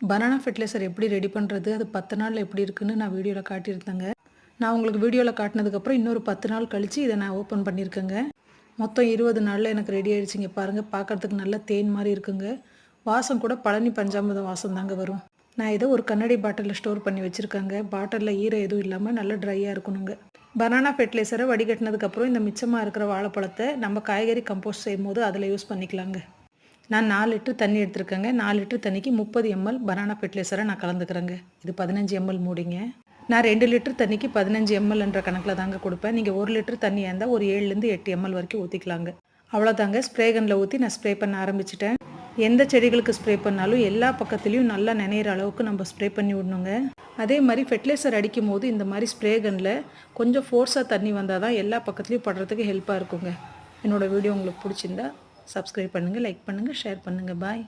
Banana fertiliser எப்படி ready பண்ணுறது, அது 10 நாளில் எப்படி இருக்குன்னு நான் வீடியோவில் காட்டியிருந்தேங்க. நான் உங்களுக்கு வீடியோவில் காட்டினதுக்கப்புறம் இன்னொரு 10 நாள் கழித்து இதை நான் ஓப்பன் பண்ணியிருக்கேங்க. மொத்தம் 20 நாளில் எனக்கு ரெடி ஆகிடுச்சிங்க. பாருங்கள், பார்க்குறதுக்கு நல்லா தேன் மாதிரி இருக்குங்க. வாசம் கூட பழனி பஞ்சாமிர்தம் வாசம் தாங்க வரும். நான் இதை ஒரு கண்ணாடி பாட்டிலில் ஸ்டோர் பண்ணி வச்சுருக்கேங்க. பாட்டிலில் ஈரம் எதுவும் இல்லாமல் நல்லா ட்ரையாக இருக்கணுங்க. பனானா ஃபெர்டிலைசரை வடிகட்டினதுக்கப்புறம் இந்த மிச்சமாக இருக்கிற வாழைப்பழத்தை நம்ம காய்கறி கம்போஸ்ட் செய்யும்போது அதில் யூஸ் பண்ணிக்கலாங்க. நான் 4 லிட்டர் தண்ணி எடுத்துருக்கேங்க. 4 லிட்டர் தண்ணிக்கு 30 ml பனானா ஃபெர்டிலைசரை நான் கலந்துக்கிறேங்க. இது 15 ml மூடிங்க. நான் 2 லிட்டர் தண்ணிக்கு 15 mlன்ற கணக்கில் தாங்க கொடுப்பேன். நீங்கள் 1 லிட்டர் தண்ணியாக இருந்தால் ஒரு 7லேருந்து 8 ml வரைக்கும் ஊற்றிக்கலாங்க. அவ்வளோதாங்க. ஸ்ப்ரே கன்னில் ஊற்றி நான் ஸ்ப்ரே பண்ண ஆரம்பிச்சிட்டேன். எந்த செடிகளுக்கு ஸ்ப்ரே பண்ணாலும் எல்லா பக்கத்துலேயும் நல்லா நினைகிற அளவுக்கு நம்ம ஸ்ப்ரே பண்ணி விடணுங்க. அதே மாதிரி ஃபெர்டிலைசர் அடிக்கும் போது இந்த மாதிரி ஸ்ப்ரே கன்னில் கொஞ்சம் ஃபோர்ஸாக தண்ணி வந்தால் தான் எல்லா பக்கத்துலேயும் படுறதுக்கு ஹெல்ப்பாக இருக்குங்க. என்னோடய வீடியோ உங்களுக்கு பிடிச்சிருந்தா சப்ஸ்கிரைப் பண்ணுங்கள், லைக் பண்ணுங்கள், ஷேர் பண்ணுங்கள். பாய்.